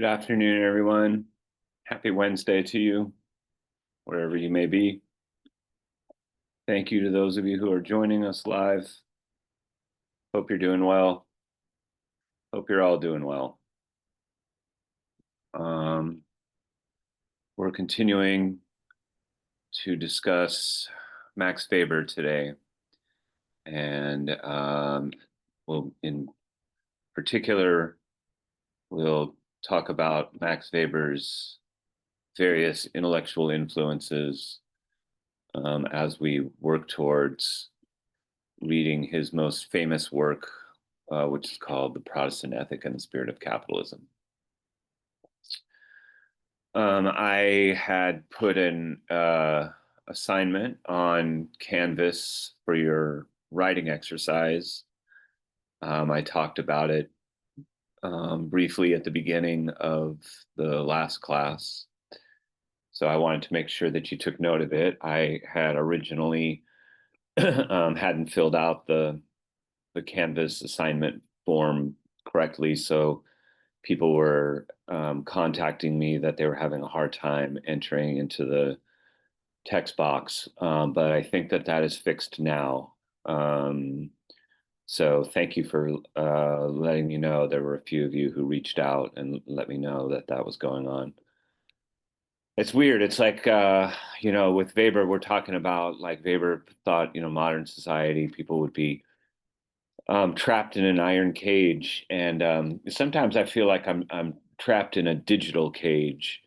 Good afternoon, everyone. Happy Wednesday to you, wherever you may be. Thank you to those of you who are joining us live. Hope you're doing well. Hope you're all doing well. We're continuing to discuss Max Weber today, and in particular, we'll talk about Max Weber's various intellectual influences as we work towards reading his most famous work, which is called The Protestant Ethic and the Spirit of Capitalism. I had put an assignment on Canvas for your writing exercise. I talked about it briefly at the beginning of the last class. So I wanted to make sure that you took note of it. I had originally hadn't filled out the Canvas assignment form correctly, so people were contacting me that they were having a hard time entering into the text box, but I think that that is fixed now. So thank you for letting me know. There were a few of you who reached out and let me know that that was going on. It's weird. It's like, with Weber, we're talking about like Weber thought, modern society, people would be trapped in an iron cage, and sometimes I feel like I'm trapped in a digital cage.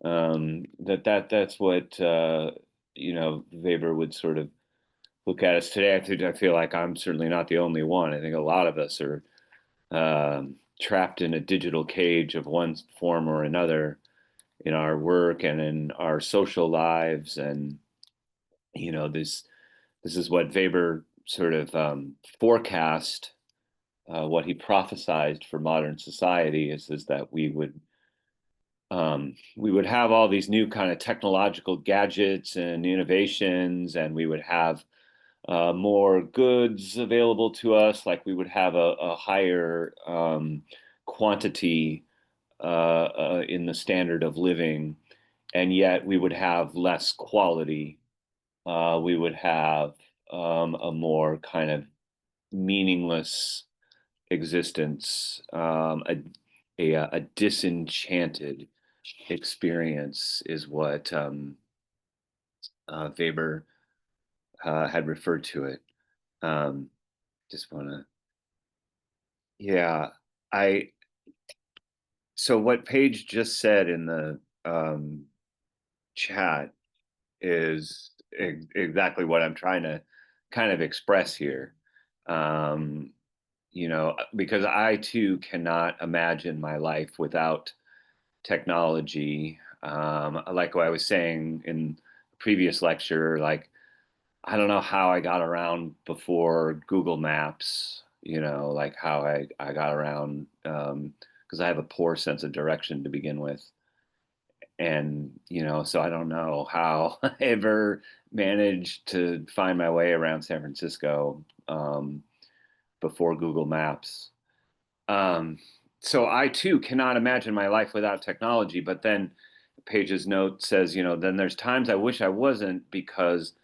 That's what Weber would sort of look at us today. I feel like I'm certainly not the only one. I think a lot of us are trapped in a digital cage of one form or another in our work and in our social lives, and this is what Weber sort of forecast, what he prophesized for modern society is that we would have all these new kind of technological gadgets and innovations, and we would have more goods available to us, like we would have a higher quantity in the standard of living, and yet we would have less quality. We would have a more kind of meaningless existence, a disenchanted experience is what Weber had referred to it. Um, just want to, yeah, I. So what Paige just said in the chat is exactly what I'm trying to kind of express here. Um, because I too cannot imagine my life without technology. Like what I was saying in a previous lecture, like I don't know how I got around before Google Maps, like how I got around because I have a poor sense of direction to begin with. And, so I don't know how I ever managed to find my way around San Francisco before Google Maps. Um, so I too cannot imagine my life without technology. But then Paige's note says, then there's times I wish I wasn't because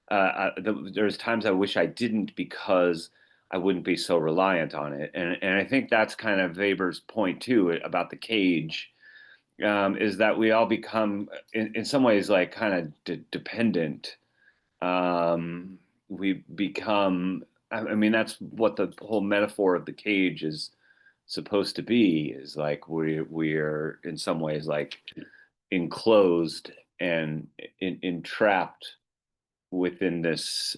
there's times I wish I didn't because I wouldn't be so reliant on it. And I think that's kind of Weber's point too about the cage, is that we all become, in some ways, like kind of dependent. We become, I mean, that's what the whole metaphor of the cage is supposed to be, is like we're in some ways like enclosed and entrapped within this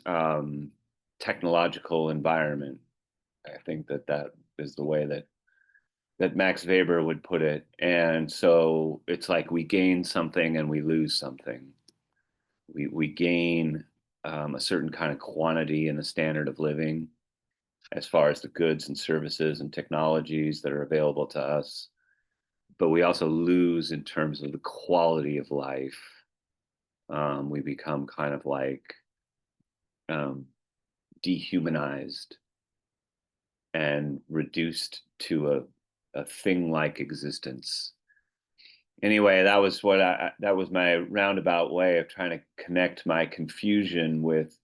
technological environment. I think that that is the way that Max Weber would put it. And so it's like we gain something and we lose something. We gain a certain kind of quantity in the standard of living as far as the goods and services and technologies that are available to us. But we also lose in terms of the quality of life. We become kind of like um, dehumanized and reduced to a thing like existence. anyway, that was my roundabout way of trying to connect my confusion with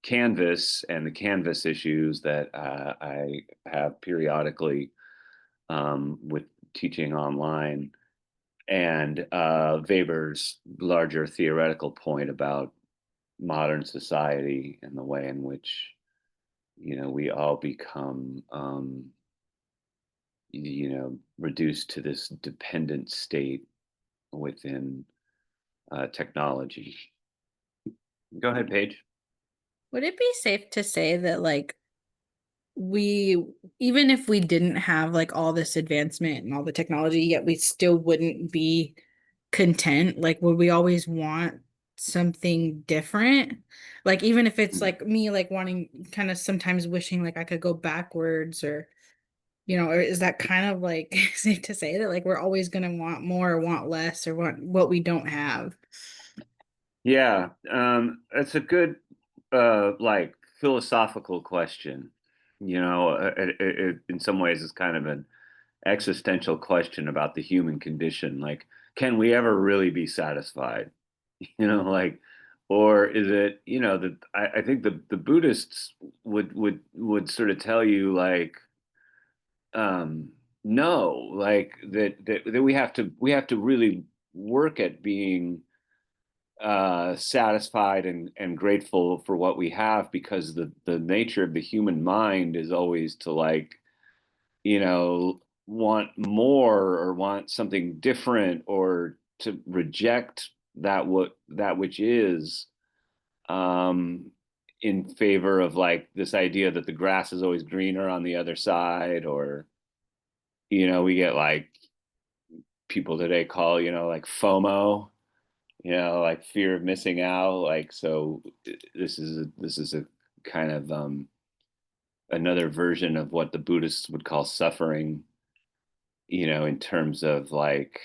Canvas and the Canvas issues that I have periodically with teaching online, and Weber's larger theoretical point about modern society and the way in which we all become reduced to this dependent state within technology. Go ahead, Paige. Would it be safe to say that like we even if we didn't have like all this advancement and all the technology, yet we still wouldn't be content? Like, would we always want something different? Like, even if it's like me, like wanting kind of sometimes wishing like I could go backwards or or is that kind of like safe to say that like we're always gonna want more or want less or want what we don't have? Yeah, it's a good like philosophical question. In some ways, it's kind of an existential question about the human condition. Like, can we ever really be satisfied? Like, or is it, I think the Buddhists would sort of tell you like, um, no, like that we have to really work at being satisfied and grateful for what we have, because the nature of the human mind is always to like want more or want something different, or to reject that which is, um in favor of like this idea that the grass is always greener on the other side. Or we get like people today call like FOMO, like fear of missing out. Like, so this is a kind of another version of what the Buddhists would call suffering, in terms of like,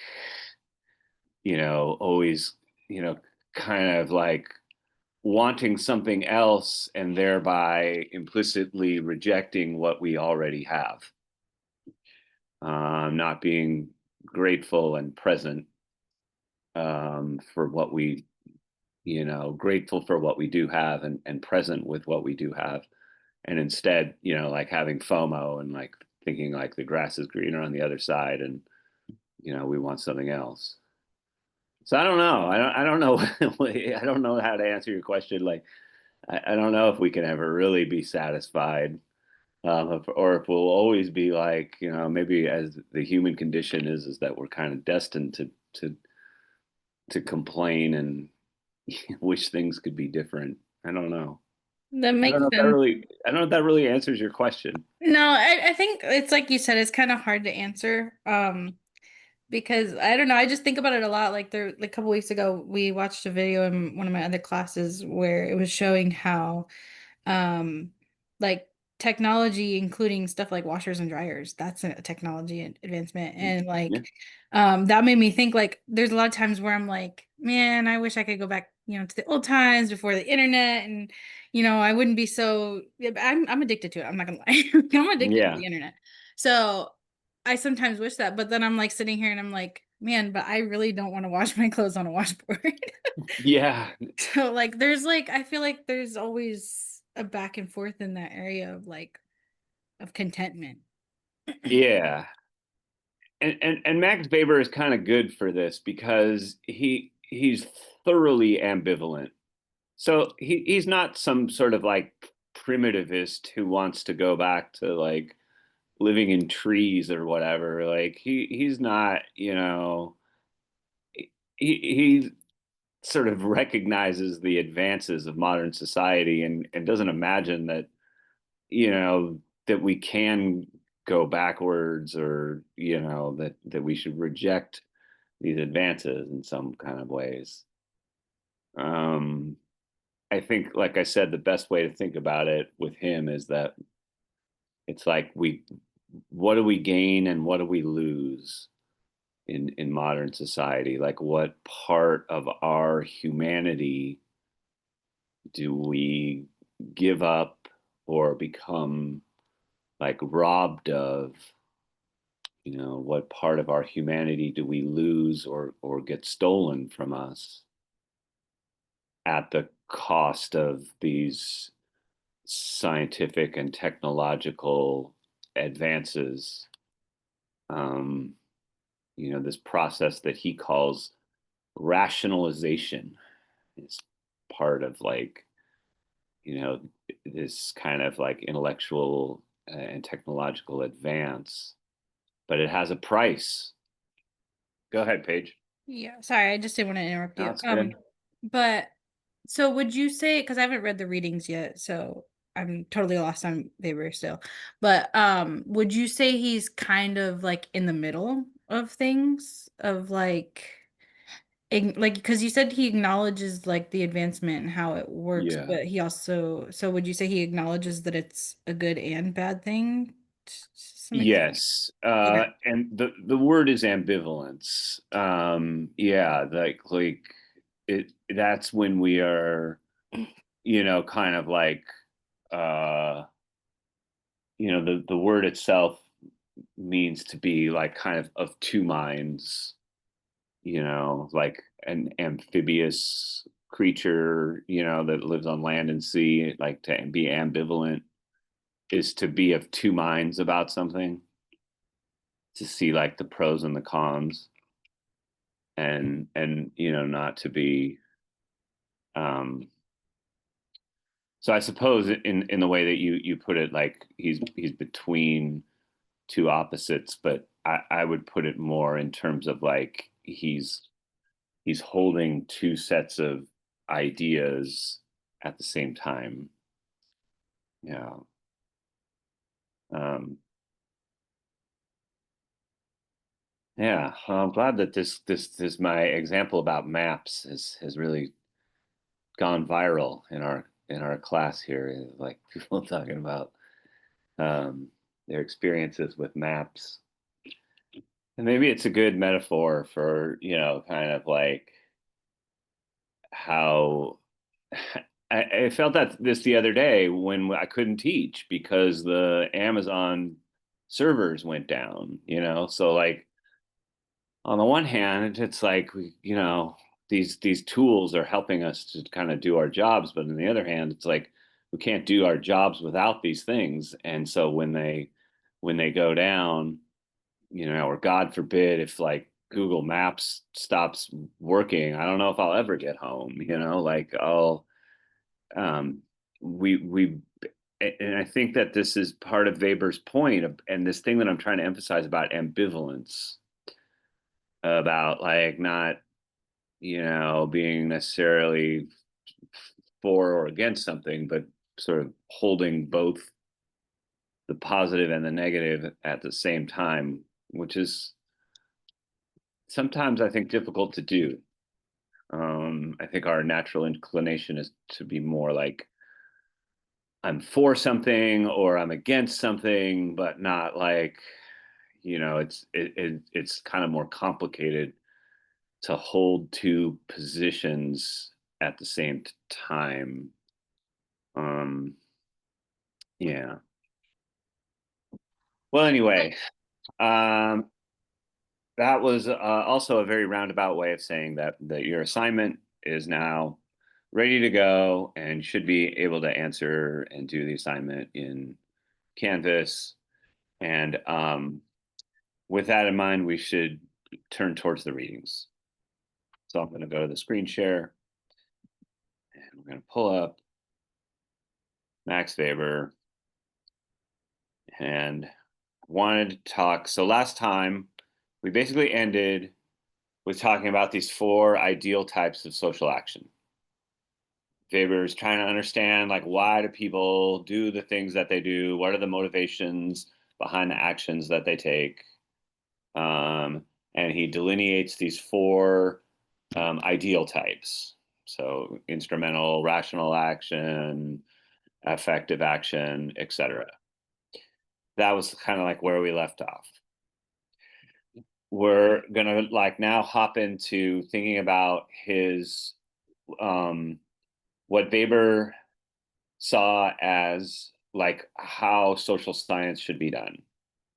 always, you know, kind of like wanting something else and thereby implicitly rejecting what we already have, not being grateful and present for what we, grateful for what we do have, and present with what we do have. And instead, like having FOMO and like thinking like the grass is greener on the other side, and, we want something else. So I don't know. I don't know. I don't know how to answer your question. Like, I don't know if we can ever really be satisfied, or if we'll always be like, maybe as the human condition is that we're kind of destined to complain and wish things could be different. I don't know. That I don't makes know if that sense. really, I don't know if that really answers your question. No, I think it's like you said, it's kind of hard to answer. Because I don't know, I just think about it a lot. Like like a couple weeks ago, we watched a video in one of my other classes where it was showing how um like technology, including stuff like washers and dryers, that's a technology advancement. And Yeah. like that made me think like there's a lot of times where I'm like, man, I wish I could go back, to the old times before the internet. And I wouldn't be so yeah, I'm addicted to it. I'm not gonna lie. I'm addicted to Yeah. the internet. So I sometimes wish that, but then I'm like sitting here and I'm like, man, but I really don't want to wash my clothes on a washboard. Yeah. So like there's like I feel like there's always a back and forth in that area of like of contentment. Yeah. And Max Weber is kind of good for this because he's thoroughly ambivalent. So he's not some sort of like primitivist who wants to go back to like living in trees or whatever. Like he's not, he sort of recognizes the advances of modern society, and doesn't imagine that, that we can go backwards, or, that we should reject these advances in some kind of ways. Um, I think, like I said, the best way to think about it with him is that it's like what do we gain and what do we lose in modern society? Like, what part of our humanity do we give up or become like robbed of what part of our humanity do we lose or get stolen from us at the cost of these scientific and technological advances? Um, this process that he calls rationalization is part of like, you know, this kind of like intellectual and technological advance, but it has a price. Go ahead, Paige. Yeah, sorry, I just didn't want to interrupt you. That's good. But so would you say, because I haven't read the readings yet, so I'm totally lost on Weber still. But would you say he's kind of like in the middle of things of like like because you said he acknowledges like the advancement and how it works, Yeah. but he also so would you say he acknowledges that it's a good and bad thing to some extent? Yes. Okay. And the word is ambivalence. Yeah, like it that's when we are, kind of like uh the word itself means to be like kind of two minds, like an amphibious creature, that lives on land and sea, like to be ambivalent is to be of two minds about something, to see like the pros and the cons, and not to be um so I suppose in the way that you put it, like he's between two opposites, but I would put it more in terms of like he's holding two sets of ideas at the same time. Yeah. Um, yeah. Well, I'm glad that this my example about maps has really gone viral in our class here. Like people talking about um, their experiences with maps, and maybe it's a good metaphor for kind of like how I felt that this the other day when I couldn't teach because the Amazon servers went down, So like on the one hand, it's like these tools are helping us to kind of do our jobs, but on the other hand, it's like we can't do our jobs without these things. And so when they go down, or God forbid if like Google Maps stops working, I don't know if I'll ever get home, like I'll um we and I think that this is part of Weber's point and this thing that I'm trying to emphasize about ambivalence, about like not, being necessarily for or against something, but sort of holding both the positive and the negative at the same time, which is sometimes I think difficult to do. I think our natural inclination is to be more like I'm for something or I'm against something, but not like, it's kind of more complicated to hold two positions at the same time. Um, yeah. Well, anyway, um, that was also a very roundabout way of saying that your assignment is now ready to go and should be able to answer and do the assignment in Canvas. And with that in mind, we should turn towards the readings. So I'm going to go to the screen share and we're going to pull up Max Weber and wanted to talk. So last time we basically ended with talking about these four ideal types of social action. Weber's trying to understand like why do people do the things that they do? What are the motivations behind the actions that they take? Um, and he delineates these four ideal types. So instrumental, rational action, effective action, etc. That was kind of like where we left off. We're gonna like now hop into thinking about his what Weber saw as like how social science should be done,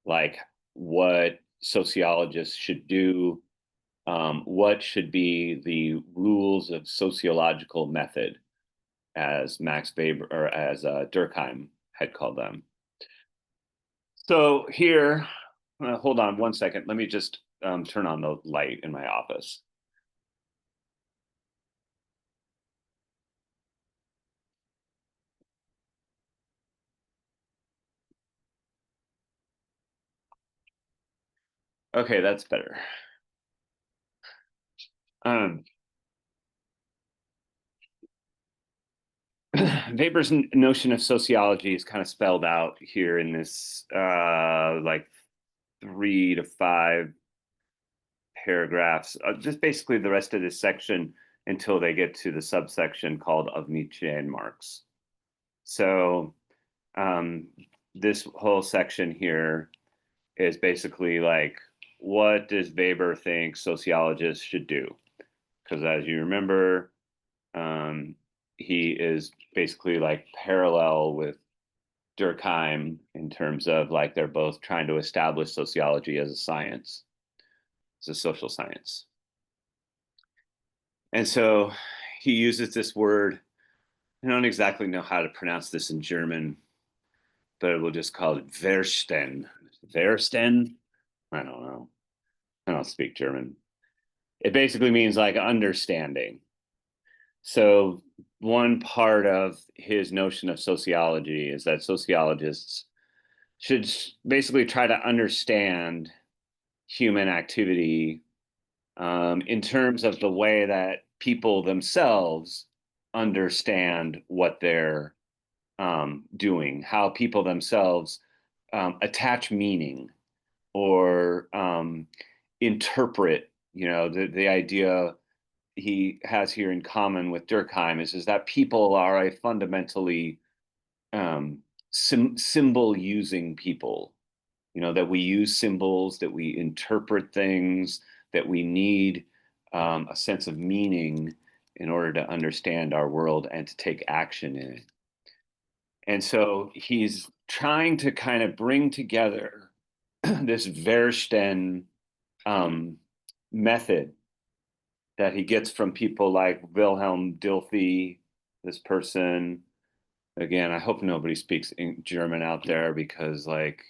like what sociologists should do, what should be the rules of sociological method, as Max Weber or as Durkheim had called them. So here, hold on one second. Let me just turn on the light in my office. Okay, that's better. Um, Weber's notion of sociology is kind of spelled out here in this like 3 to 5 paragraphs, just basically the rest of this section until they get to the subsection called of Nietzsche and Marx. So um, this whole section here is basically like, what does Weber think sociologists should do? Because as you remember, he is basically like parallel with Durkheim in terms of like they're both trying to establish sociology as a science, as a social science. And so he uses this word. I don't exactly know how to pronounce this in German, but we'll just call it Verstehen. Verstehen? I don't know. I don't speak German. It basically means like understanding. So one part of his notion of sociology is that sociologists should basically try to understand human activity in terms of the way that people themselves understand what they're doing, how people themselves attach meaning or interpret, the idea he has here in common with Durkheim is that people are a fundamentally symbol using people, that we use symbols, that we interpret things, that we need a sense of meaning in order to understand our world and to take action in it. And so he's trying to kind of bring together this Verstehen method that he gets from people like Wilhelm Dilthey, this person. Again, I hope nobody speaks German out there because, like,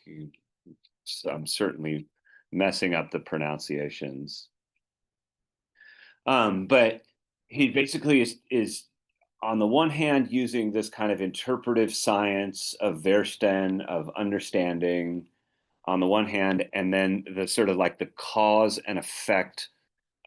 I'm certainly messing up the pronunciations. But he basically is on the one hand using this kind of interpretive science of Verstehen, of understanding on the one hand, and then the sort of like the cause and effect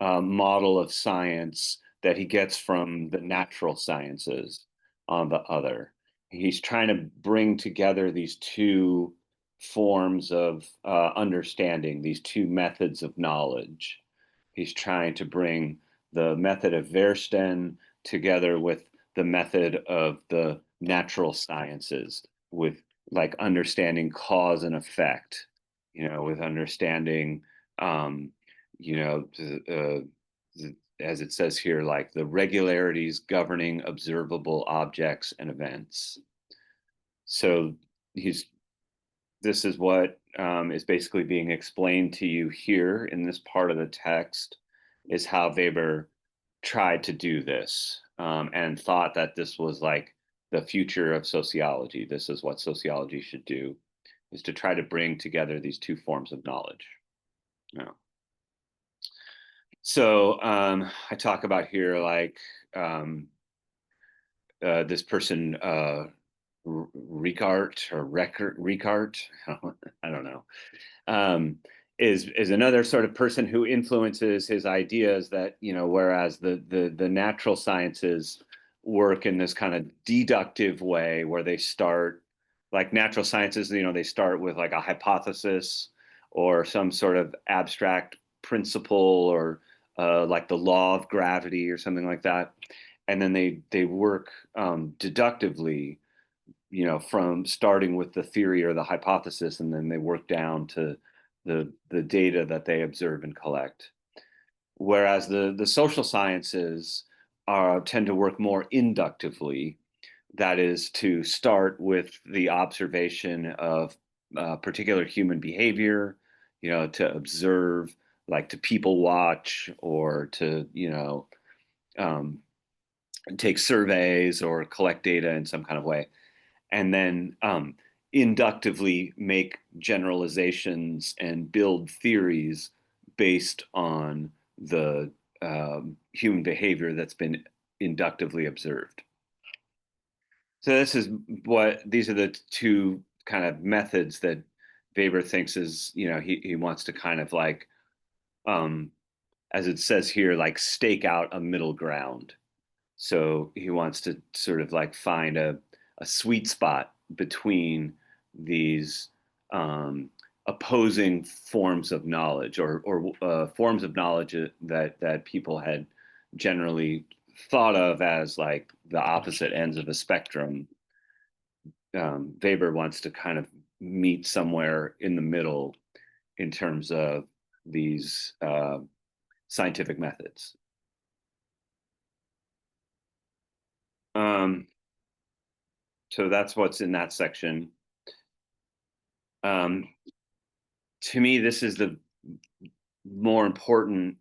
model of science that he gets from the natural sciences on the other. He's trying to bring together these two forms of understanding, these two methods of knowledge. He's trying to bring the method of Verstehen together with the method of the natural sciences, with like understanding cause and effect, with understanding, you know, as it says here, like the regularities governing observable objects and events. So he's this is what is basically being explained to you here in this part of the text, is how Weber tried to do this and thought that this was like the future of sociology. This is what sociology should do, is to try to bring together these two forms of knowledge. So I talk about here like this person, Ricart or Ricart, I don't know, is another sort of person who influences his ideas that, whereas the natural sciences work in this kind of deductive way where they start, like natural sciences, they start with like a hypothesis or some sort of abstract principle or like the law of gravity or something like that. And then they work deductively, from starting with the theory or the hypothesis, and then they work down to the data that they observe and collect. Whereas the social sciences tend to work more inductively, that is to start with the observation of particular human behavior, to observe, like to people watch or to, um, take surveys or collect data in some kind of way, and then inductively make generalizations and build theories based on the human behavior that's been inductively observed. So these are the two kind of methods that Weber thinks is, he wants to kind of like, um, as it says here, like stake out a middle ground. So he wants to sort of like find a sweet spot between these opposing forms of knowledge, or forms of knowledge that people had generally thought of as like the opposite ends of a spectrum. Weber wants to kind of meet somewhere in the middle in terms of these scientific methods. Um, so that's what's in that section. Um, to me, this is the more important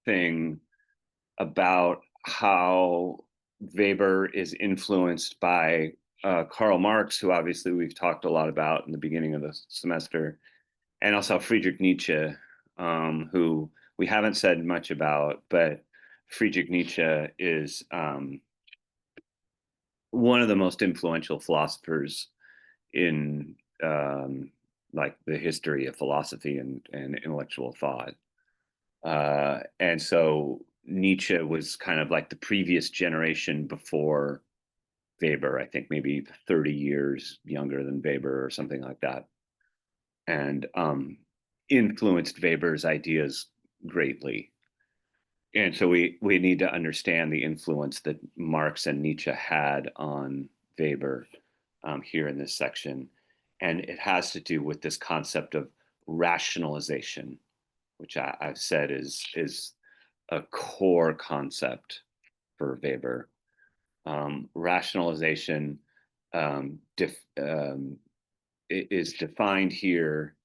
thing about how Weber is influenced by Karl Marx, who obviously we've talked a lot about in the beginning of the semester, and also Friedrich Nietzsche, who we haven't said much about, but Friedrich Nietzsche is one of the most influential philosophers in like the history of philosophy and intellectual thought. And so Nietzsche was kind of like the previous generation before Weber, I think maybe 30 years younger than Weber or something like that, and influenced Weber's ideas greatly. And so we need to understand the influence that Marx and Nietzsche had on Weber here in this section. And it has to do with this concept of rationalization, which I've said is a core concept for Weber. Rationalization is defined here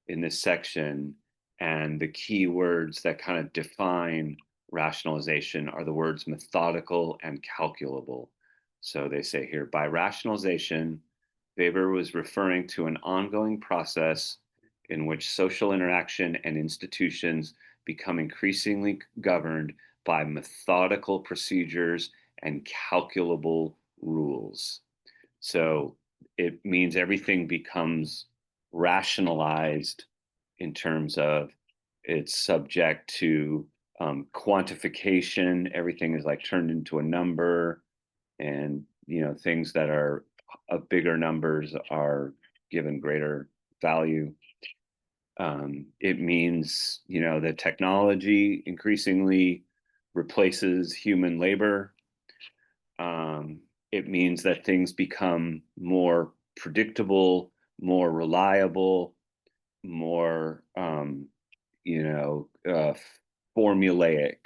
in this section, and the key words that kind of define rationalization are the words methodical and calculable. So they say here, by rationalization, Weber was referring to an ongoing process in which social interaction and institutions become increasingly governed by methodical procedures and calculable rules. So it means everything becomes rationalized in terms of it's subject to quantification. Everything is like turned into a number, and things that are of bigger numbers are given greater value. It means that technology increasingly replaces human labor. It means that things become more predictable, more reliable, more formulaic,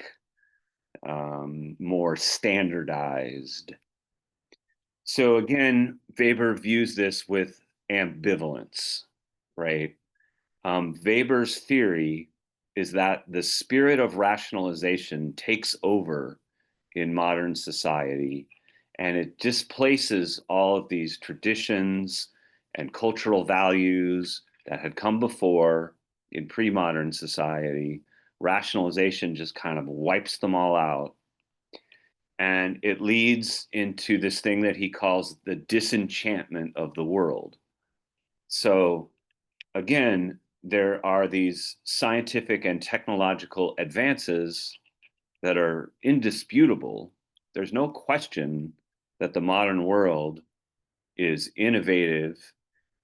more standardized. So again, Weber views this with ambivalence, right? Weber's theory is that the spirit of rationalization takes over in modern society, and it displaces all of these traditions and cultural values that had come before in pre-modern society. Rationalization just kind of wipes them all out, and it leads into this thing that he calls the disenchantment of the world. So again, there are these scientific and technological advances that are indisputable. There's no question that the modern world is innovative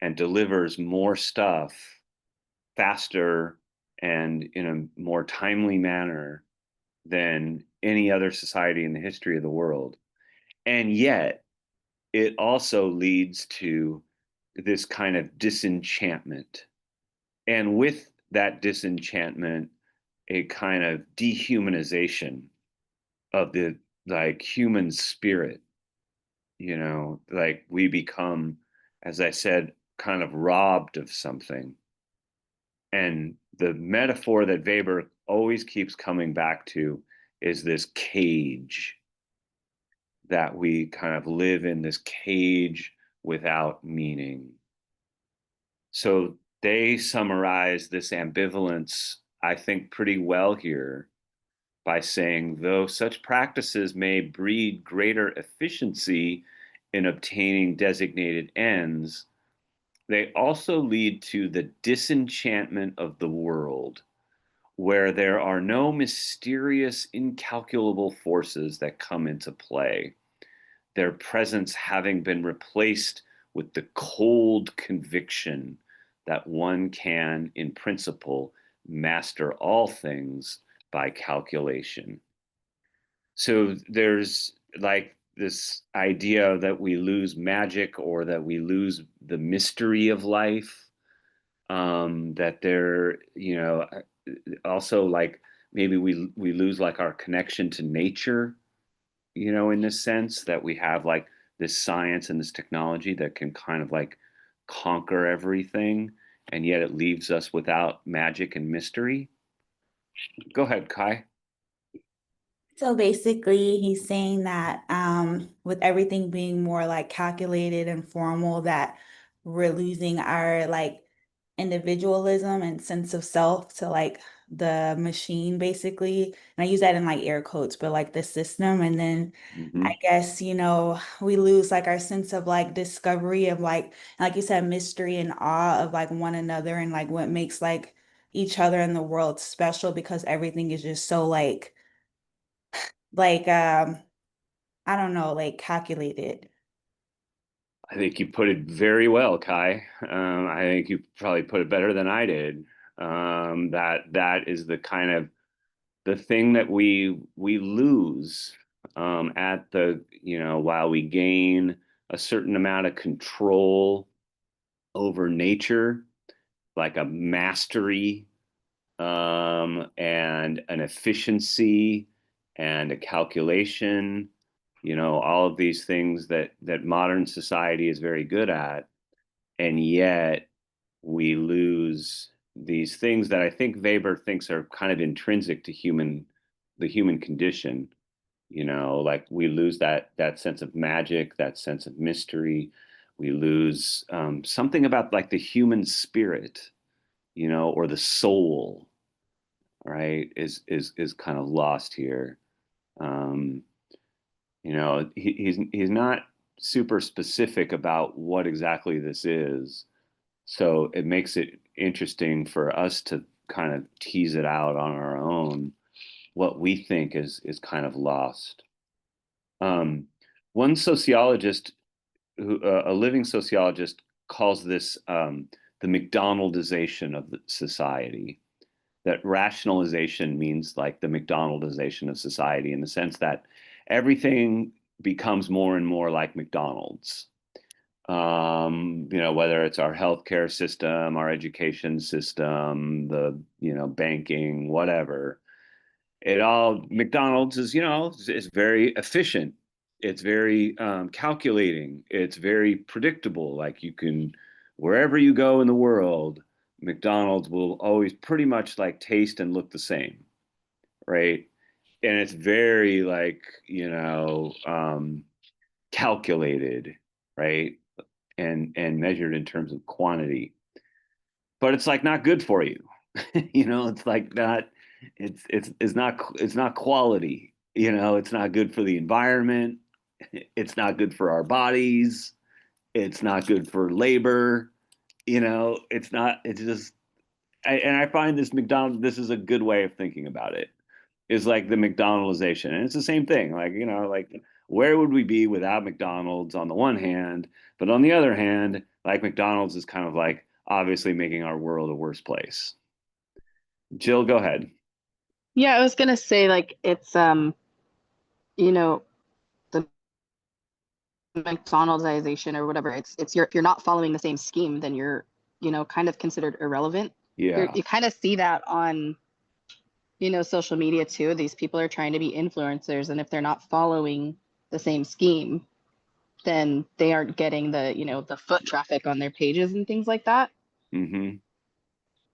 and delivers more stuff faster and in a more timely manner than any other society in the history of the world. And yet, it also leads to this kind of disenchantment. And with that disenchantment, a kind of dehumanization of the like human spirit, like we become, as I said, kind of robbed of something. And the metaphor that Weber always keeps coming back to is this cage, that we kind of live in this cage without meaning. So they summarize this ambivalence, I think, pretty well here by saying, though such practices may breed greater efficiency in obtaining designated ends, they also lead to the disenchantment of the world, where there are no mysterious, incalculable forces that come into play, their presence having been replaced with the cold conviction that one can, in principle, master all things by calculation. So there's like this idea that we lose magic or that we lose the mystery of life. That there, also like maybe we lose like our connection to nature, in this sense that we have like this science and this technology that can kind of like conquer everything, and yet it leaves us without magic and mystery. Go ahead, Kai. So basically, he's saying that with everything being more like calculated and formal, that we're losing our like individualism and sense of self to like the machine, basically. And I use that in like air quotes, but like the system. And then Mm-hmm. I guess, we lose like our sense of like discovery of like you said, mystery and awe of like one another and like what makes like each other in the world special because everything is just so like I don't know, like calculated. I think you put it very well, Kai. I think you probably put it better than I did. That is the kind of the thing that we lose, at the while we gain a certain amount of control over nature, like a mastery, and an efficiency and a calculation, all of these things that modern society is very good at, and yet we lose these things that I think Weber thinks are kind of intrinsic to the human condition. Like we lose that sense of magic, that sense of mystery. We lose something about like the human spirit, or the soul, right? Is kind of lost here. Um, he's not super specific about what exactly this is, so it makes it interesting for us to kind of tease it out on our own, what we think is kind of lost. Um, One sociologist, a living sociologist, calls this the McDonaldization of the society. That rationalization means like the McDonaldization of society in the sense that everything becomes more and more like McDonald's. Whether it's our healthcare system, our education system, the, banking, whatever. It all, McDonald's is very efficient. It's very calculating. It's very predictable. Like you can, wherever you go in the world, McDonald's will always pretty much like taste and look the same, right? And it's very like, calculated, right? And measured in terms of quantity. But it's like not good for you. It's like not it's not quality. It's not good for the environment. It's not good for our bodies. It's not good for labor. It's not, it's just and I find this is a good way of thinking about it. Is like the McDonaldization. And it's the same thing. Like, like where would we be without McDonald's on the one hand, but on the other hand, like McDonald's is kind of like obviously making our world a worse place. Jill, go ahead. Yeah, I was gonna say like it's you know, the McDonaldization or whatever. It's if you're not following the same scheme, then you're, kind of considered irrelevant. Yeah. You kind of see that on, social media too. These people are trying to be influencers, and if they're not following the same scheme, then they aren't getting the foot traffic on their pages and things like that. Mm-hmm.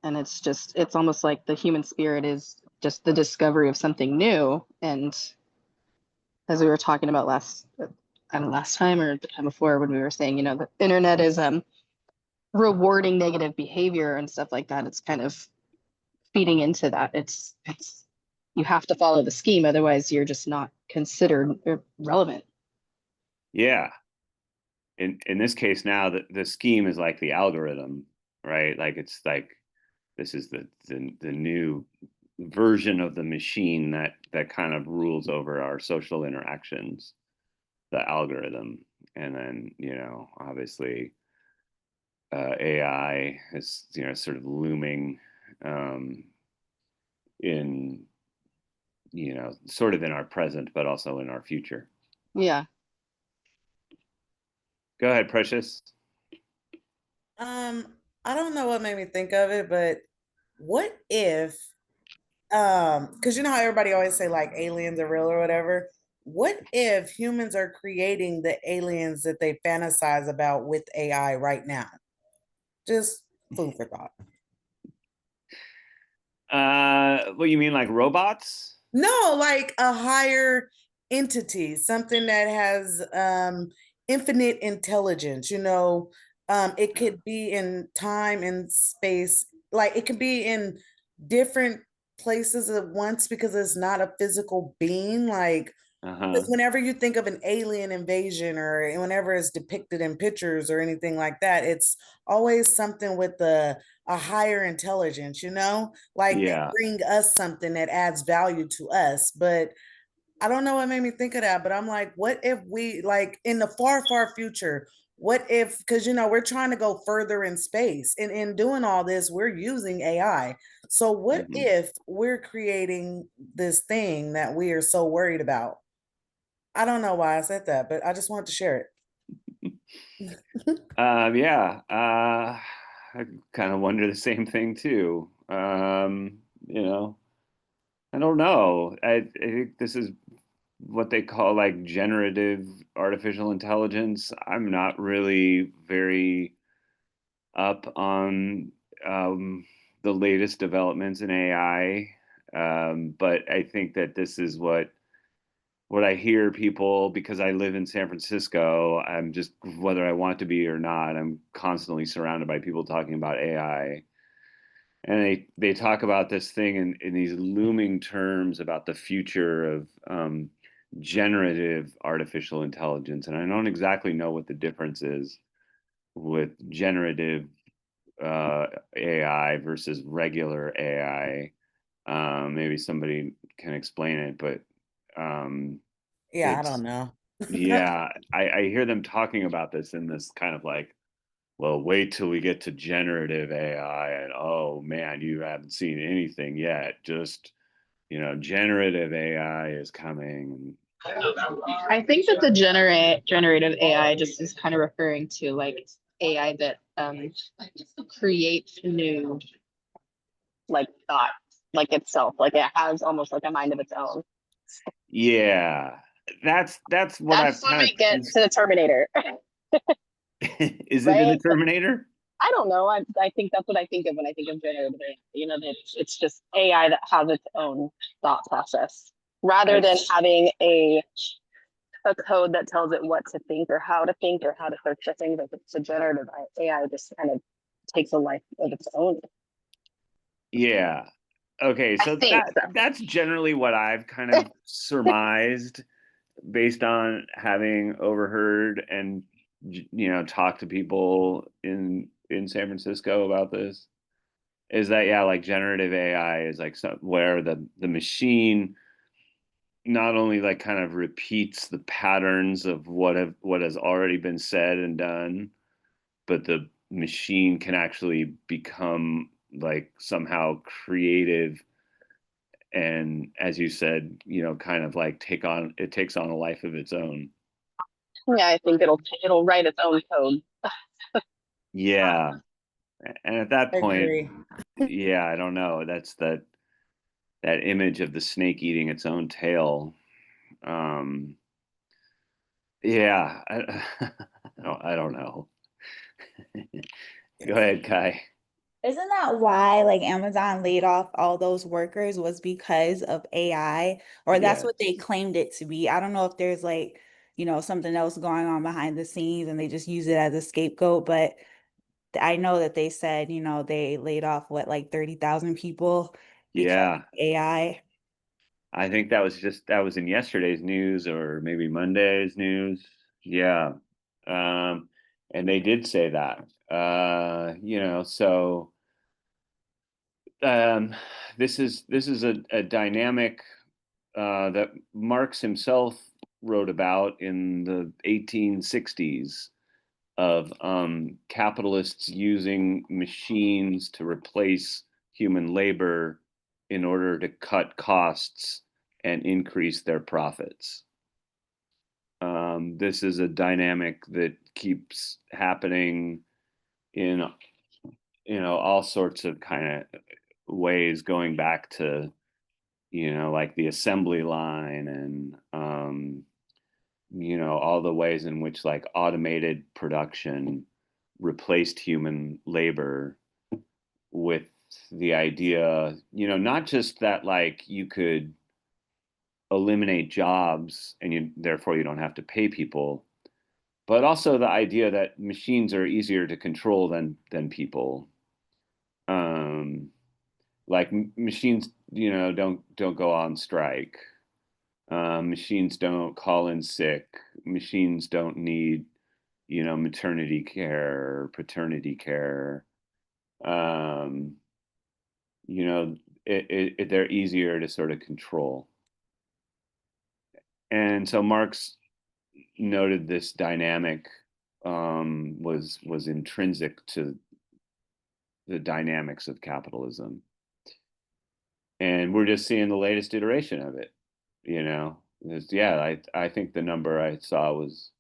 And it's almost like the human spirit is just the discovery of something new. And as we were talking about last, I don't know, last time or the time before, when we were saying, the internet is rewarding negative behavior and stuff like that, it's kind of feeding into that. It's you have to follow the scheme, otherwise you're just not considered relevant. Yeah. In this case now, the scheme is like the algorithm, right? Like it's like this is the new version of the machine that kind of rules over our social interactions, the algorithm. And then, obviously AI is, sort of looming in, sort of in our present, but also in our future. Yeah. Go ahead, Precious. I don't know what made me think of it, but what if, because you know how everybody always say like aliens are real or whatever. What if humans are creating the aliens that they fantasize about with AI right now? Just food for thought. What you mean, like robots? No, like a higher entity, something that has infinite intelligence, it could be in time and space, like it could be in different places at once because it's not a physical being. Like, Uh-huh. because whenever you think of an alien invasion or whenever it's depicted in pictures or anything like that, it's always something with a higher intelligence, like they Yeah. bring us something that adds value to us. But I don't know what made me think of that, but I'm like, what if we, like, in the far, far future, what if, because we're trying to go further in space, and in doing all this, we're using AI. So what Mhm. if we're creating this thing that we are so worried about? I don't know why I said that, but I just wanted to share it. Yeah. I kind of wonder the same thing too. I don't know. I think this is what they call like generative artificial intelligence. I'm not really very up on the latest developments in AI, but I think that this is what I hear people, because I live in San Francisco. I'm just, whether I want to be or not, I'm constantly surrounded by people talking about AI. And they talk about this thing in these looming terms about the future of generative artificial intelligence. And I don't exactly know what the difference is with generative AI versus regular AI. Maybe somebody can explain it, but Yeah, I don't it's, know. yeah, I hear them talking about this in this kind of like, well, wait till we get to generative AI, and oh man, you haven't seen anything yet. Just, generative AI is coming. I think that the generative AI just is kind of referring to like AI that creates new like thought, like itself, like it has almost like a mind of its own. Yeah, that's what I've That's what kind we get of. to the Terminator, Is it in the right? Terminator? I don't know. I think that's what I think of when I think of generative AI. It's just AI that has its own thought process rather I than having a code that tells it what to think or how to search for things. Like it's a generative AI just kind of takes a life of its own. Yeah. Okay, I so think so. that's generally what I've kind of surmised based on having overheard and talked to people in San Francisco about this, is that, yeah, like generative AI is like where the machine not only like kind of repeats the patterns of what has already been said and done, but the machine can actually become like somehow creative, and as you said, kind of like takes on a life of its own. Yeah, I think it'll write its own code. Yeah. And at that I point, agree. yeah, I don't know. That's that image of the snake eating its own tail. Um, yeah, I don't know. Go ahead, Kai. Isn't that why like Amazon laid off all those workers was because of AI? Or that's Yes. what they claimed it to be. I don't know if there's like, something else going on behind the scenes and they just use it as a scapegoat, but I know that they said, they laid off what, like 30,000 people because of Yeah. AI. I think that was in yesterday's news or maybe Monday's news. Yeah. Um, and they did say that. So um, this is a dynamic that Marx himself wrote about in the 1860s of capitalists using machines to replace human labor in order to cut costs and increase their profits. This is a dynamic that keeps happening in all sorts of kind of ways, going back to like the assembly line and all the ways in which like automated production replaced human labor, with the idea, not just that like you could eliminate jobs and therefore you don't have to pay people, but also the idea that machines are easier to control than people. Um, like machines, don't go on strike. Machines don't call in sick. Machines don't need, maternity care or paternity care. Um, you know, they're easier to sort of control. And so Marx noted this dynamic was intrinsic to the dynamics of capitalism, and we're just seeing the latest iteration of it. I think the number I saw was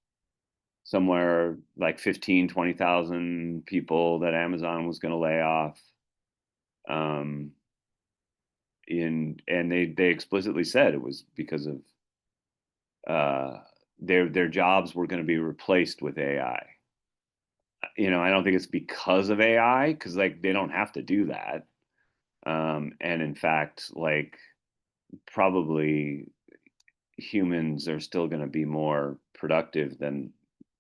somewhere like 15-20,000 people that Amazon was going to lay off. And they explicitly said it was because of uh, their jobs were going to be replaced with AI. I don't think it's because of AI, because like they don't have to do that. And in fact, like probably humans are still going to be more productive than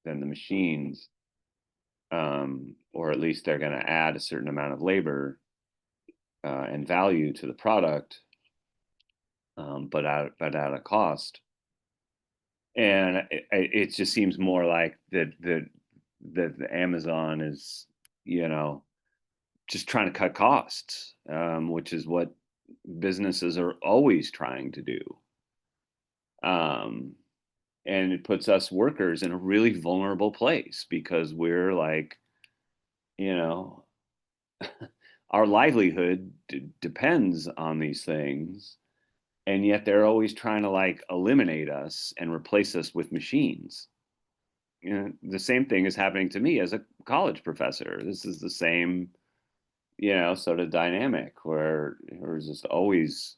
the machines, or at least they're going to add a certain amount of labor and value to the product, but at a cost. And it just seems more like that the Amazon is, just trying to cut costs, which is what businesses are always trying to do. Um, and it puts us workers in a really vulnerable place because we're like, you know, our livelihood depends on these things. And yet they're always trying to like eliminate us and replace us with machines. The same thing is happening to me as a college professor. This is the same, sort of dynamic where we're just always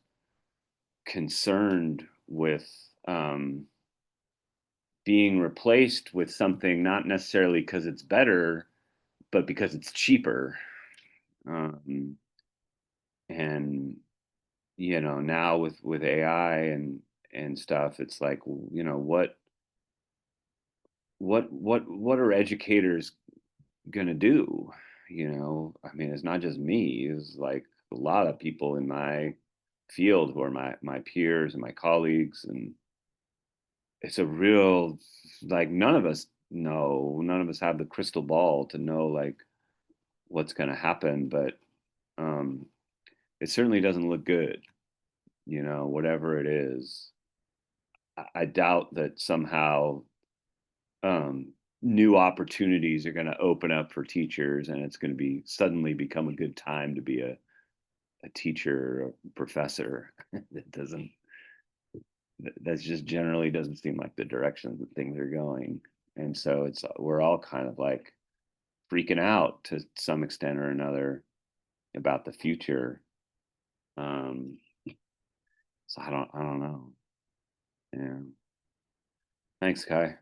concerned with being replaced with something not necessarily because it's better, but because it's cheaper. Um, and now with AI and stuff, it's like, what are educators gonna do? I mean, it's not just me. It's like a lot of people in my field who are my peers and my colleagues, and it's a real, like, none of us have the crystal ball to know like what's going to happen, but um it certainly doesn't look good. Whatever it is, I doubt that somehow um new opportunities are going to open up for teachers, and it's going to be suddenly become a good time to be a teacher or a professor. That doesn't That's just generally doesn't seem like the direction that things are going. And so we're all kind of like freaking out to some extent or another about the future. Um, so I don't know. Yeah. Thanks, Kai.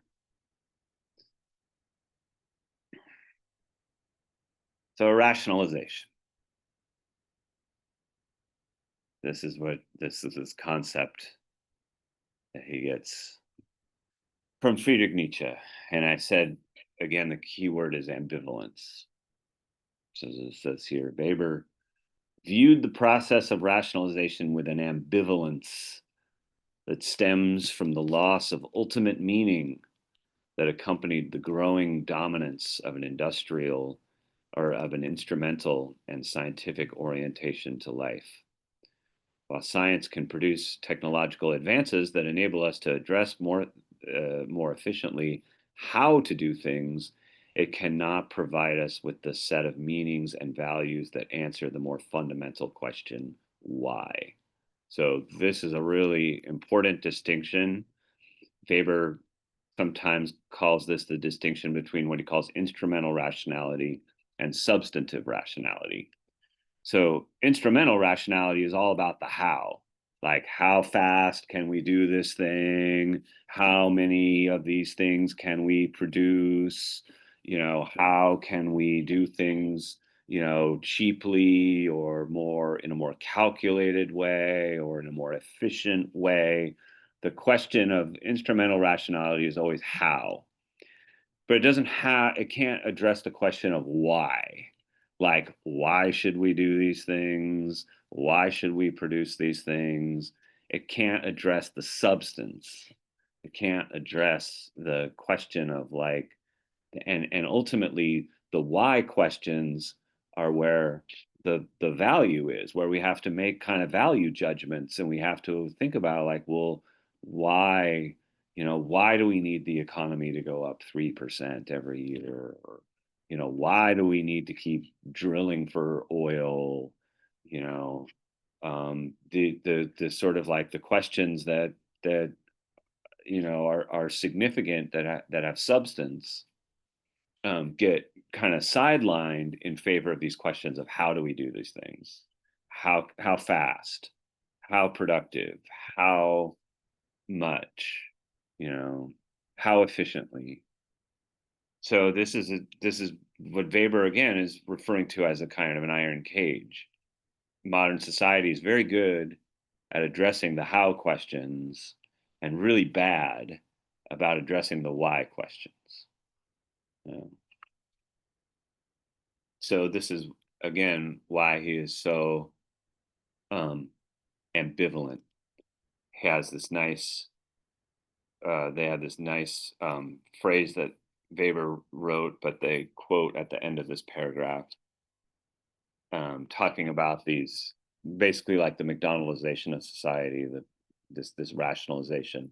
So rationalization. this is this concept that he gets from Friedrich Nietzsche. And I said, again, the key word is ambivalence. So it says here, Weber viewed the process of rationalization with an ambivalence that stems from the loss of ultimate meaning that accompanied the growing dominance of an industrial or of an instrumental and scientific orientation to life. While science can produce technological advances that enable us to address more efficiently how to do things, it cannot provide us with the set of meanings and values that answer the more fundamental question, why? So this is a really important distinction. Weber sometimes calls this the distinction between what he calls instrumental rationality and substantive rationality. So instrumental rationality is all about the how, like how fast can we do this thing? How many of these things can we produce? You know, how can we do things, you know, cheaply or more in a more calculated way or in a more efficient way? The question of instrumental rationality is always how, but it can't address the question of why. Like, why should we do these things? Why should we produce these things? It can't address the substance. It can't address the question of like, and ultimately the why questions are where the value is, where we have to make kind of value judgments, and we have to think about like, well, why, you know, why do we need the economy to go up 3% every year? Or, you know, why do we need to keep drilling for oil? You know, the sort of like the questions that you know are significant, that have substance, get kind of sidelined in favor of these questions of how do we do these things, how fast, how productive, how much, you know, how efficiently. So this is what Weber again is referring to as a kind of an iron cage. Modern society is very good at addressing the how questions and really bad about addressing the why questions. So this is again why he is so ambivalent. He has this nice they have this nice phrase that Weber wrote, but they quote at the end of this paragraph, talking about these basically like the McDonaldization of society, this rationalization.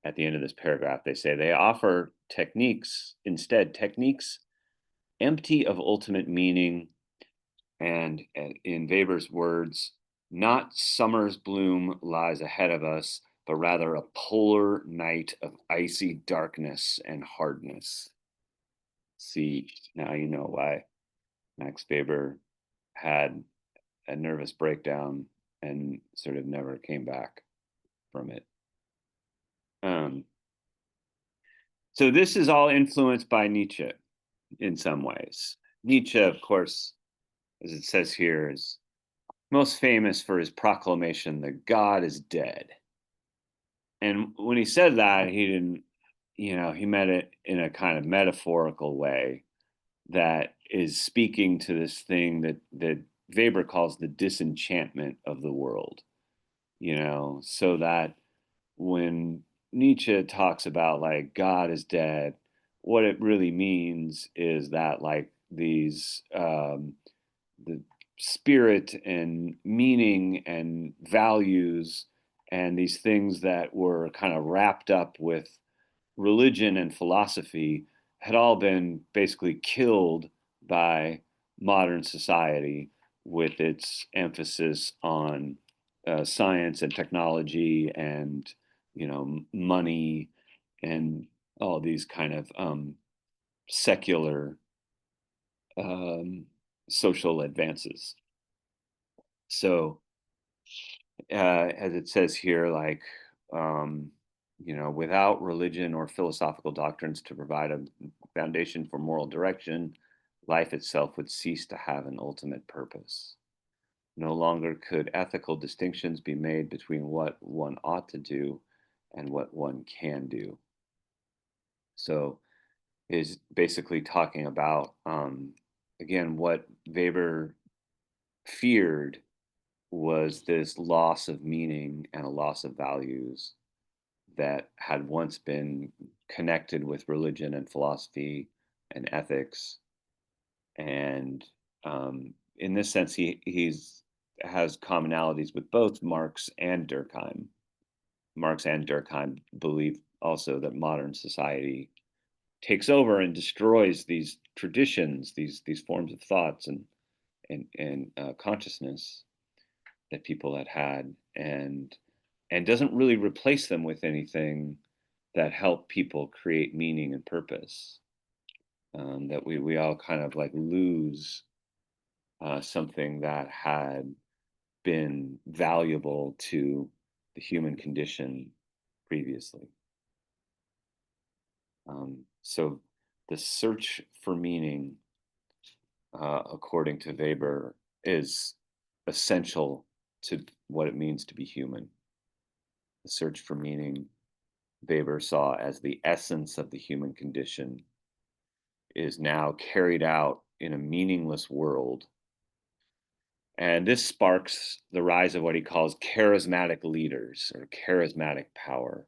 At the end of this paragraph, they say they offer techniques empty of ultimate meaning, and in Weber's words, not summer's bloom lies ahead of us, but rather a polar night of icy darkness and hardness. See, now you know why Max Weber had a nervous breakdown and sort of never came back from it. So this is all influenced by Nietzsche in some ways. Nietzsche, of course, as it says here, is most famous for his proclamation that God is dead. And when he said that, he didn't, you know, he meant it in a kind of metaphorical way that is speaking to this thing that Weber calls the disenchantment of the world, you know, so that when Nietzsche talks about like God is dead, what it really means is that like these the spirit and meaning and values and these things that were kind of wrapped up with religion and philosophy had all been basically killed by modern society with its emphasis on science and technology and, you know, money and all these kind of secular social advances. So as it says here, like, you know, without religion or philosophical doctrines to provide a foundation for moral direction, life itself would cease to have an ultimate purpose. No longer could ethical distinctions be made between what one ought to do and what one can do. So is basically talking about again what Weber feared was this loss of meaning and a loss of values that had once been connected with religion and philosophy and ethics. And in this sense, he's has commonalities with both Marx and Durkheim. Marx and Durkheim believe also that modern society takes over and destroys these traditions, these forms of thoughts and consciousness that people had had, and doesn't really replace them with anything that help people create meaning and purpose. That we all kind of like lose something that had been valuable to the human condition previously. So the search for meaning, according to Weber, is essential to what it means to be human. The search for meaning, Weber saw as the essence of the human condition, is now carried out in a meaningless world. And this sparks the rise of what he calls charismatic leaders or charismatic power.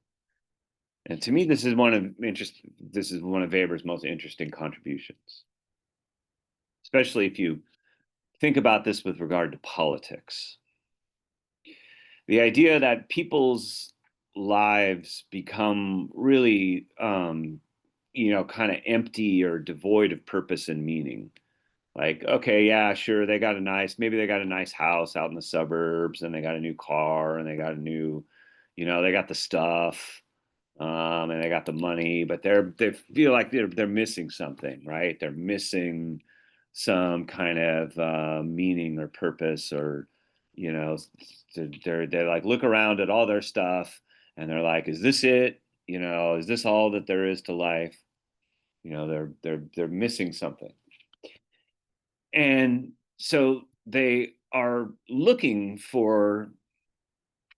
And to me, this is one of Weber's most interesting contributions, especially if you think about this with regard to politics. The idea that people's lives become really, kind of empty or devoid of purpose and meaning. Like, okay, yeah, sure, maybe they got a nice house out in the suburbs, and they got a new car, and they got they got the stuff, and they got the money, but they feel like they're missing something, right? They're missing some kind of meaning or purpose, or you know, they're like look around at all their stuff, and they're like, is this it? Is this all that there is to life? They're missing something, and so they are looking for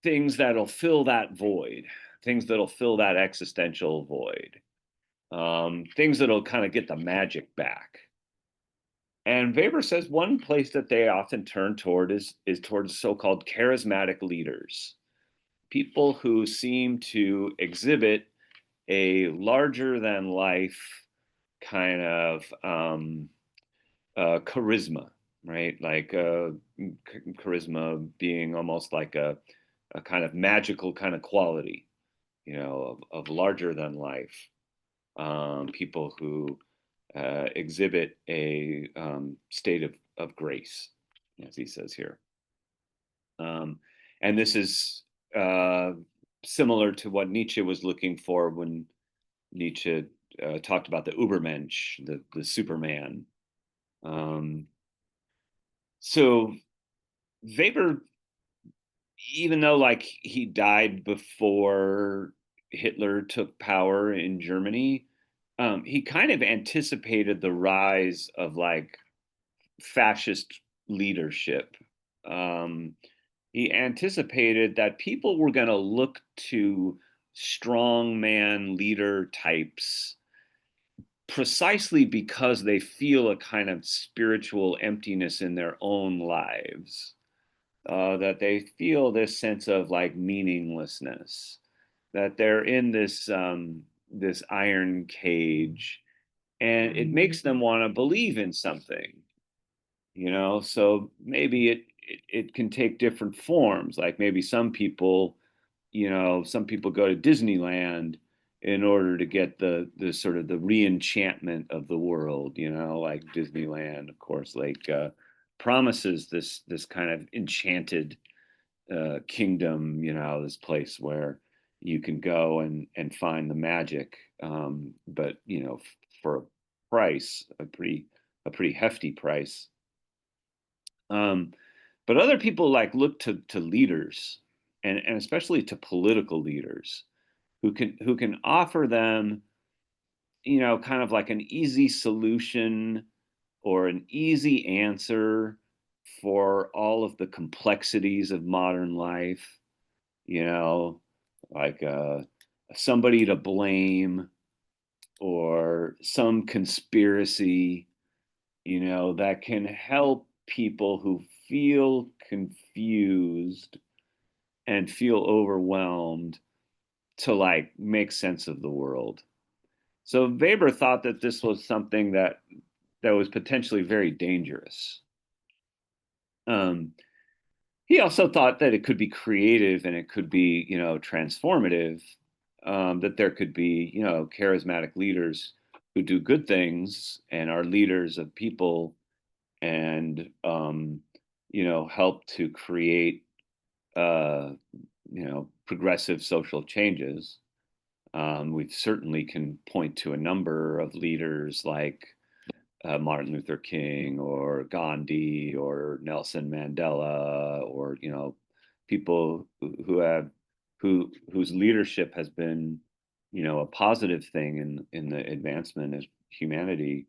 things that'll fill that void, things that'll fill that existential void, things that'll kind of get the magic back. And Weber says one place that they often turn toward is towards so-called charismatic leaders, people who seem to exhibit a larger than life kind of charisma, right? Like charisma being almost like a kind of magical kind of quality, of larger than life. People who exhibit a state of grace, as he says here. And this is similar to what Nietzsche was looking for when Nietzsche talked about the Übermensch, the Superman. So Weber, even though like he died before Hitler took power in Germany, he kind of anticipated the rise of like fascist leadership. Um, he anticipated that people were going to look to strongman leader types precisely because they feel a kind of spiritual emptiness in their own lives, that they feel this sense of like meaninglessness, that they're in this iron cage, and it makes them want to believe in something. So maybe it can take different forms. Like maybe some people go to Disneyland in order to get the sort of the re-enchantment of the world, like Disneyland, of course, like promises this kind of enchanted kingdom, this place where you can go and find the magic, but for a price, a pretty hefty price. But other people like look to leaders, and especially to political leaders who can offer them, kind of like an easy solution or an easy answer for all of the complexities of modern life, you know, like somebody to blame or some conspiracy, you know, that can help people who feel confused and feel overwhelmed to like make sense of the world. So Weber thought that this was something that was potentially very dangerous. Um, he also thought that it could be creative and it could be, you know, transformative. That there could be, you know, charismatic leaders who do good things and are leaders of people and, you know, help to create, uh, you know, progressive social changes. We certainly can point to a number of leaders like Martin Luther King or Gandhi or Nelson Mandela, or you know, people who have whose leadership has been, you know, a positive thing in the advancement of humanity.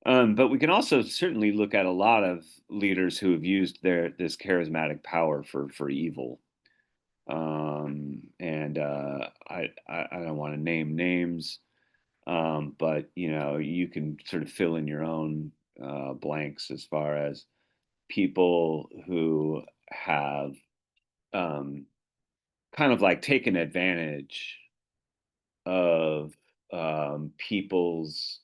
But we can also certainly look at a lot of leaders who have used this charismatic power for evil. And I don't want to name names, but you know, you can sort of fill in your own blanks as far as people who have um, kind of like taken advantage of people's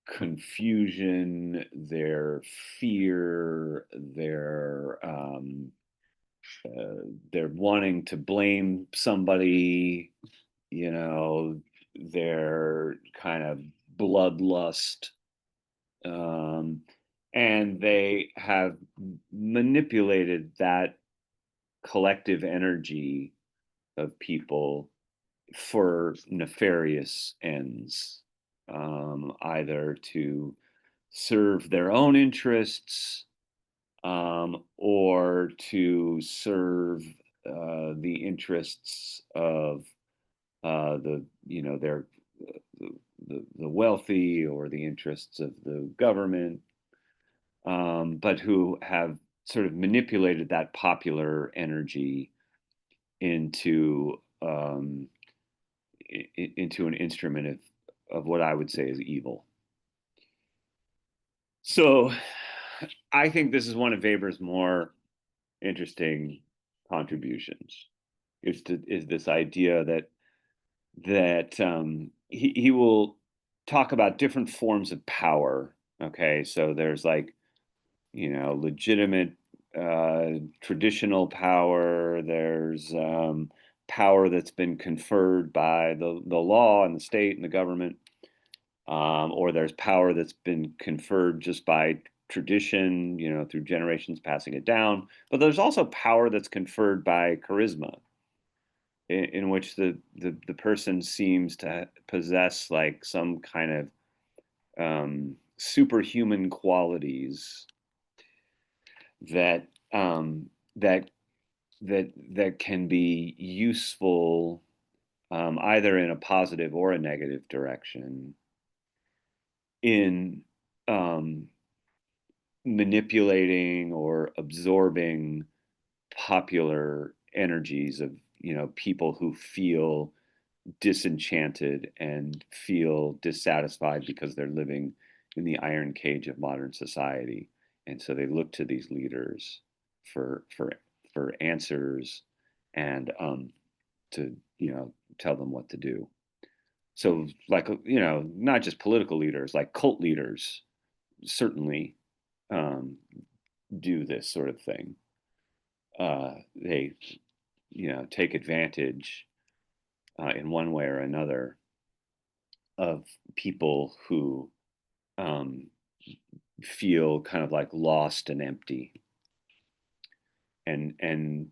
confusion, their fear, their wanting to blame somebody, you know, their kind of bloodlust, um, and they have manipulated that collective energy of people for nefarious ends, either to serve their own interests, or to serve the interests of the, you know, their the wealthy or the interests of the government, but who have sort of manipulated that popular energy into into an instrument of what I would say is evil. So I think this is one of Weber's more interesting contributions. Is this idea that he will talk about different forms of power. Okay, so there's like, you know, legitimate traditional power. There's power that's been conferred by the law and the state and the government, or there's power that's been conferred just by tradition, you know, through generations passing it down. But there's also power that's conferred by charisma, in which the person seems to possess like some kind of superhuman qualities that that that can be useful, either in a positive or a negative direction, in um, manipulating or absorbing popular energies of, you know, people who feel disenchanted and feel dissatisfied because they're living in the iron cage of modern society, and so they look to these leaders for answers and to, you know, tell them what to do. So like, you know, not just political leaders, like cult leaders certainly um, do this sort of thing. They, you know, take advantage in one way or another of people who um, feel kind of like lost and empty. And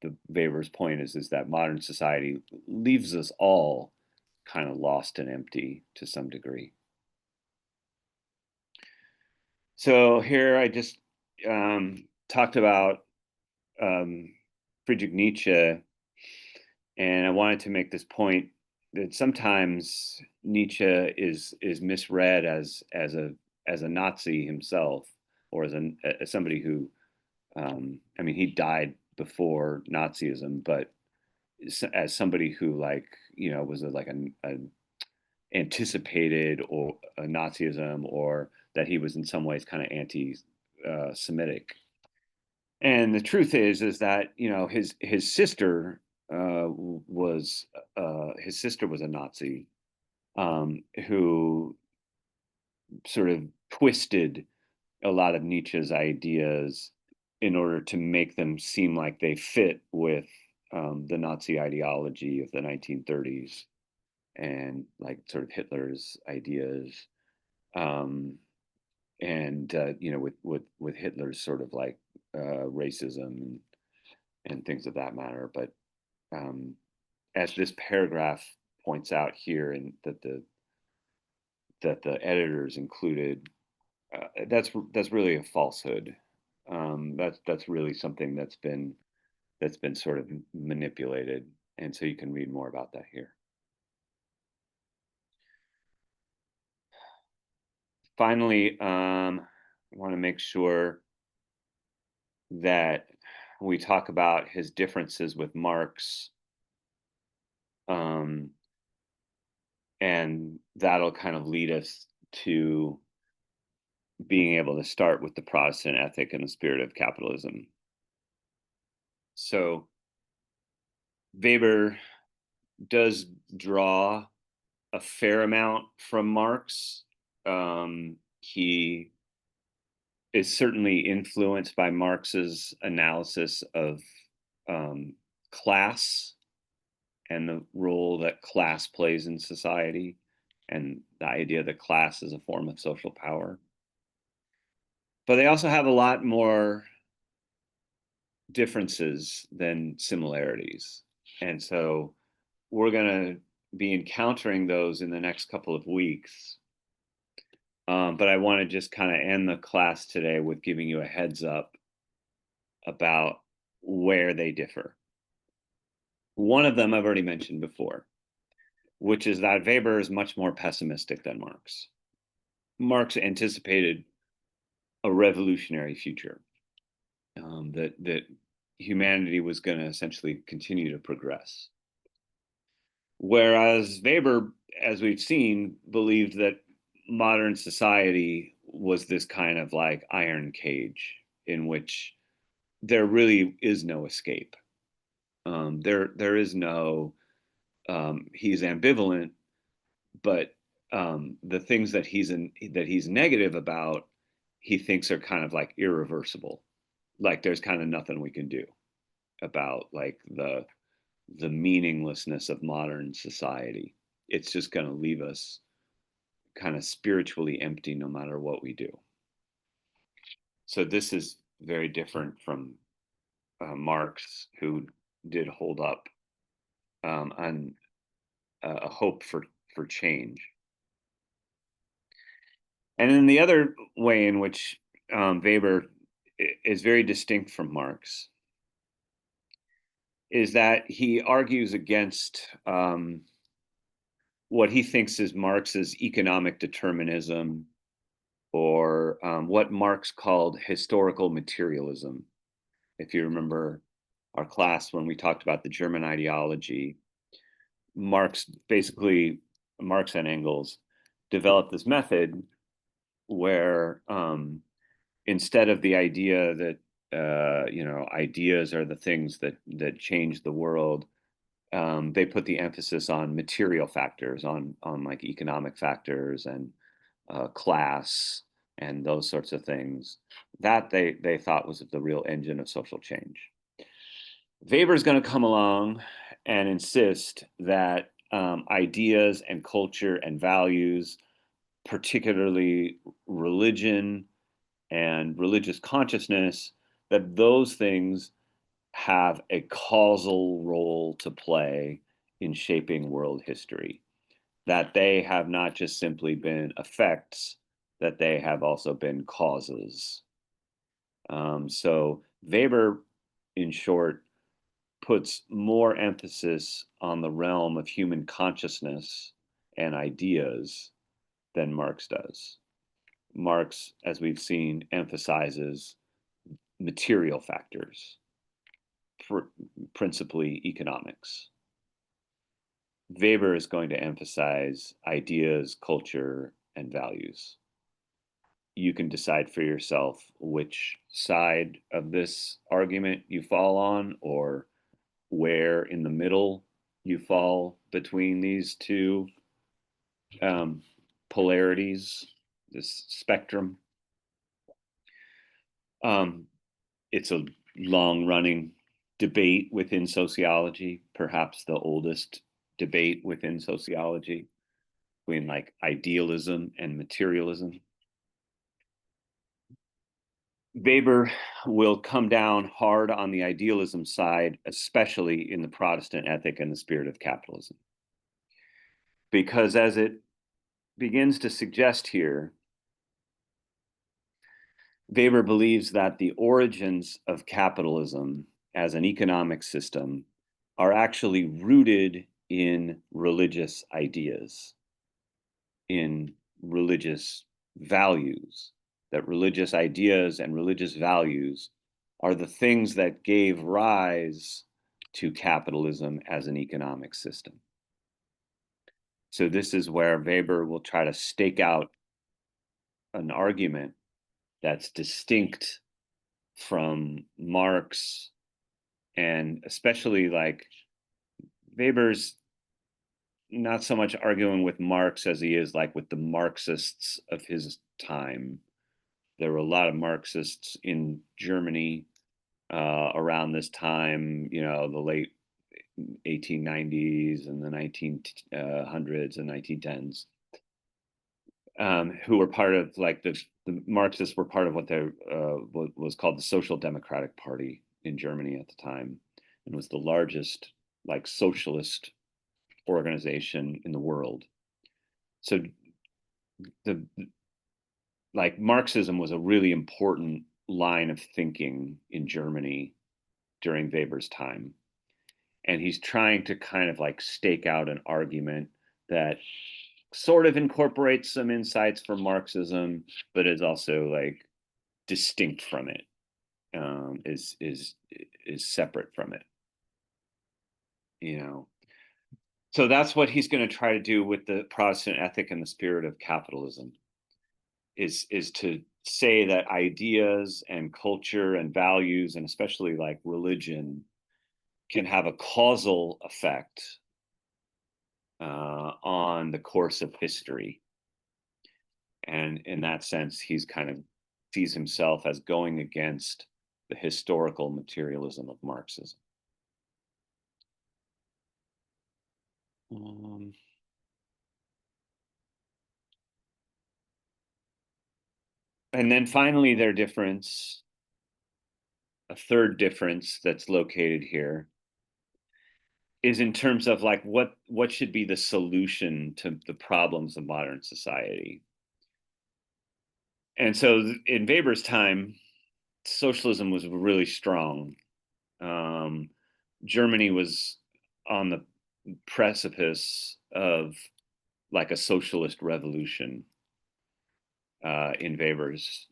the Weber's point is that modern society leaves us all kind of lost and empty to some degree. So here I just talked about Friedrich Nietzsche, and I wanted to make this point that sometimes Nietzsche is misread as a Nazi himself, or as somebody who, I mean, he died before Nazism, but as somebody who, like, you know, was like a anticipated or Nazism, or that he was in some ways kind of anti-Semitic. And the truth is that, you know, his sister was a Nazi, who sort of twisted a lot of Nietzsche's ideas in order to make them seem like they fit with the Nazi ideology of the 1930s, and like sort of Hitler's ideas, and you know, with Hitler's sort of like racism and things of that matter. But as this paragraph points out here, and that the editors included, that's really a falsehood. That's really something that's been sort of manipulated, and so you can read more about that here. Finally, I want to make sure that we talk about his differences with Marx, and that'll kind of lead us to being able to start with the Protestant ethic and the spirit of capitalism. So Weber does draw a fair amount from Marx. He is certainly influenced by Marx's analysis of class and the role that class plays in society, and the idea that class is a form of social power. But they also have a lot more differences than similarities. And so we're going to be encountering those in the next couple of weeks. But I want to just kind of end the class today with giving you a heads up about where they differ. One of them I've already mentioned before, which is that Weber is much more pessimistic than Marx. Marx anticipated a revolutionary future, that humanity was going to essentially continue to progress. Whereas Weber, as we've seen, believed that modern society was this kind of like iron cage in which there really is no escape. There is no, he's ambivalent, but the things that he's negative about, he thinks are kind of like irreversible. Like there's kind of nothing we can do about like the meaninglessness of modern society. It's just going to leave us kind of spiritually empty no matter what we do. So this is very different from Marx, who did hold up on a hope for change. And then the other way in which Weber is very distinct from Marx is that he argues against what he thinks is Marx's economic determinism, or what Marx called historical materialism. If you remember our class when we talked about the German ideology, Marx and Engels developed this method where instead of the idea that you know, ideas are the things that change the world, they put the emphasis on material factors, on like economic factors and class and those sorts of things that they thought was the real engine of social change. Weber's going to come along and insist that ideas and culture and values, particularly religion and religious consciousness, that those things have a causal role to play in shaping world history, that they have not just simply been effects, that they have also been causes. So Weber, in short, puts more emphasis on the realm of human consciousness and ideas than Marx does. Marx, as we've seen, emphasizes material factors, principally economics. Weber is going to emphasize ideas, culture, and values. You can decide for yourself which side of this argument you fall on, or where in the middle you fall between these two polarities, this spectrum. It's a long-running debate within sociology, perhaps the oldest debate within sociology, between like idealism and materialism. Weber will come down hard on the idealism side, especially in the Protestant ethic and the spirit of capitalism. Because as it begins to suggest here, Weber believes that the origins of capitalism as an economic system are actually rooted in religious ideas, in religious values, that religious ideas and religious values are the things that gave rise to capitalism as an economic system. So this is where Weber will try to stake out an argument that's distinct from Marx, and especially like Weber's not so much arguing with Marx as he is like with the Marxists of his time. There were a lot of Marxists in Germany around this time, you know, the late 1890s and the 1900s and 1910s, who were part of like the Marxists were part of what was called the Social Democratic Party in Germany at the time, and was the largest like socialist organization in the world. So the like Marxism was a really important line of thinking in Germany during Weber's time. And he's trying to kind of like stake out an argument that sort of incorporates some insights from Marxism, but is also like distinct from it, is separate from it, you know. So that's what he's going to try to do with the Protestant ethic and the spirit of capitalism, is to say that ideas and culture and values, and especially like religion, can have a causal effect on the course of history. And in that sense, he's kind of sees himself as going against the historical materialism of Marxism. And then finally, their difference, a third difference that's located here, is in terms of like what should be the solution to the problems of modern society. And so in Weber's time, socialism was really strong. Germany was on the precipice of like a socialist revolution in Weber's,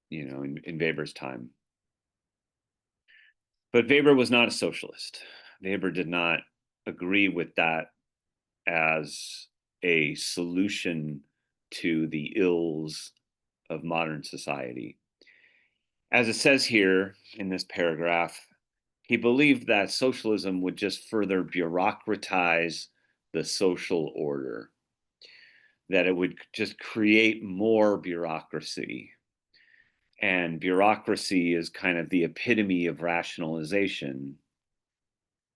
you know, in Weber's time. But Weber was not a socialist. Weber did not agree with that as a solution to the ills of modern society. As it says here in this paragraph, he believed that socialism would just further bureaucratize the social order, that it would just create more bureaucracy. And bureaucracy is kind of the epitome of rationalization.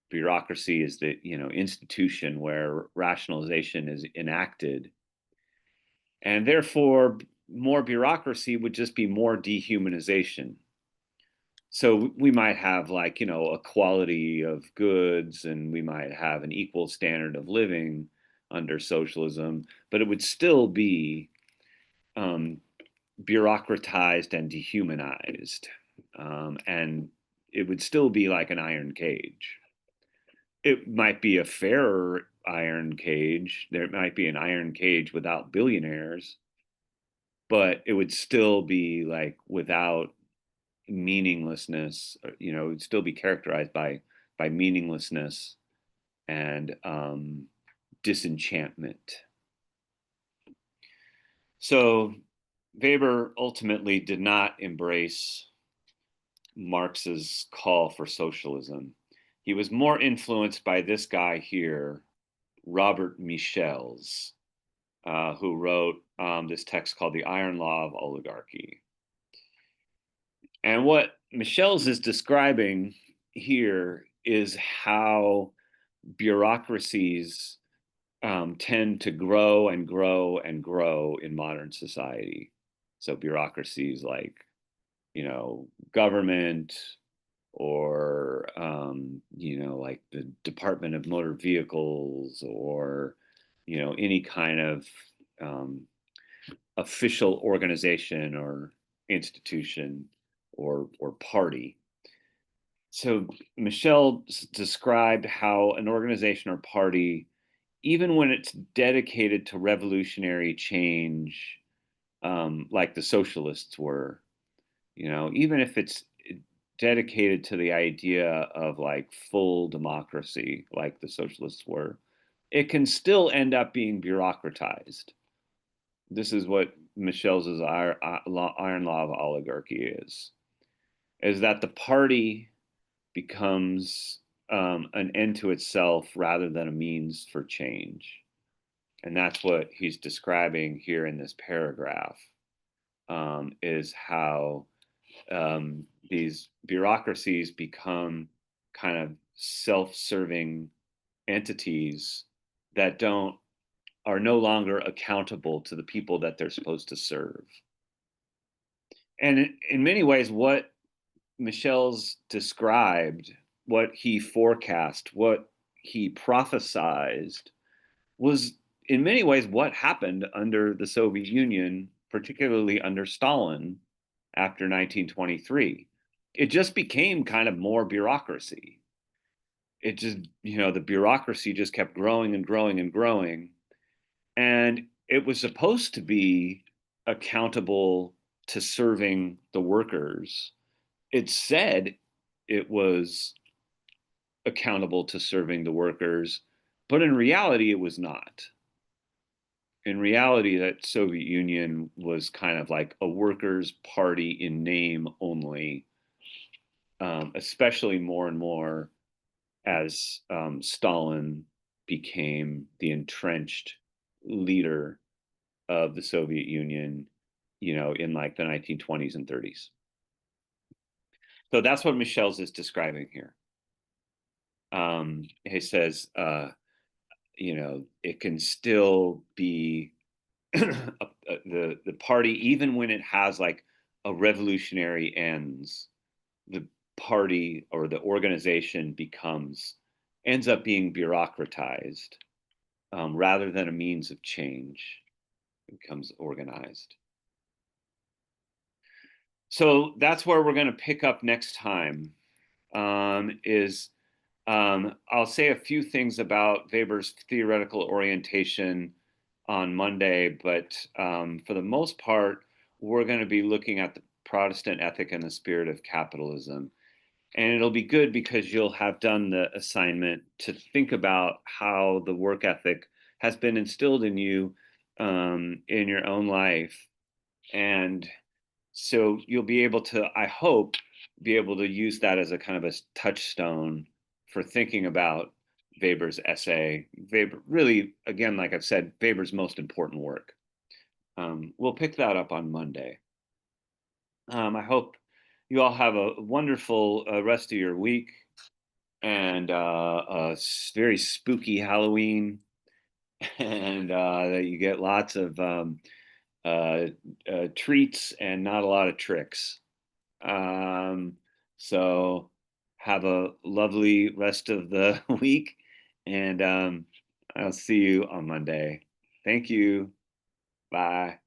Bureaucracy is the, you know, institution where rationalization is enacted. And therefore, more bureaucracy would just be more dehumanization. So we might have like, you know, a quality of goods, and we might have an equal standard of living under socialism, but it would still be bureaucratized and dehumanized. And it would still be like an iron cage. It might be a fairer iron cage. There might be an iron cage without billionaires, but it would still be like without meaninglessness, you know, it would still be characterized by meaninglessness and disenchantment. So Weber ultimately did not embrace Marx's call for socialism. He was more influenced by this guy here, Robert Michels, who wrote this text called The Iron Law of Oligarchy. And what Michels is describing here is how bureaucracies tend to grow and grow and grow in modern society. So bureaucracies like, you know, government, or you know, like the Department of Motor Vehicles, or you know, any kind of official organization or institution or party. So Michel described how an organization or party, even when it's dedicated to revolutionary change, like the socialists were, you know, even if it's dedicated to the idea of like full democracy, like the socialists were, it can still end up being bureaucratized. This is what Michel's iron law of oligarchy is that the party becomes an end to itself rather than a means for change. And that's what he's describing here in this paragraph, is how these bureaucracies become kind of self-serving entities that are no longer accountable to the people that they're supposed to serve. And in many ways, what Michel's described, what he forecast, what he prophesized, was in many ways what happened under the Soviet Union, particularly under Stalin after 1923. It just became kind of more bureaucracy. It just, you know, the bureaucracy just kept growing and growing and growing. And it was supposed to be accountable to serving the workers. It said it was accountable to serving the workers, but in reality, it was not. In reality, that Soviet Union was kind of like a workers' party in name only, especially more and more as Stalin became the entrenched leader of the Soviet Union, you know, in like the 1920s and 30s. So that's what Michel's is describing here. He says, you know, it can still be the party, even when it has like a revolutionary ends, the party or the organization ends up being bureaucratized, rather than a means of change. It becomes organized. So that's where we're going to pick up next time. I'll say a few things about Weber's theoretical orientation on Monday, but for the most part, we're going to be looking at the Protestant ethic and the spirit of capitalism. And it'll be good because you'll have done the assignment to think about how the work ethic has been instilled in you in your own life. And so you'll be able to, I hope, be able to use that as a kind of a touchstone for thinking about Weber's essay. Weber, really, again, like I've said, Weber's most important work. We'll pick that up on Monday. I hope you all have a wonderful rest of your week, and a very spooky Halloween, and that you get lots of treats and not a lot of tricks. So have a lovely rest of the week, and I'll see you on Monday. Thank you. Bye.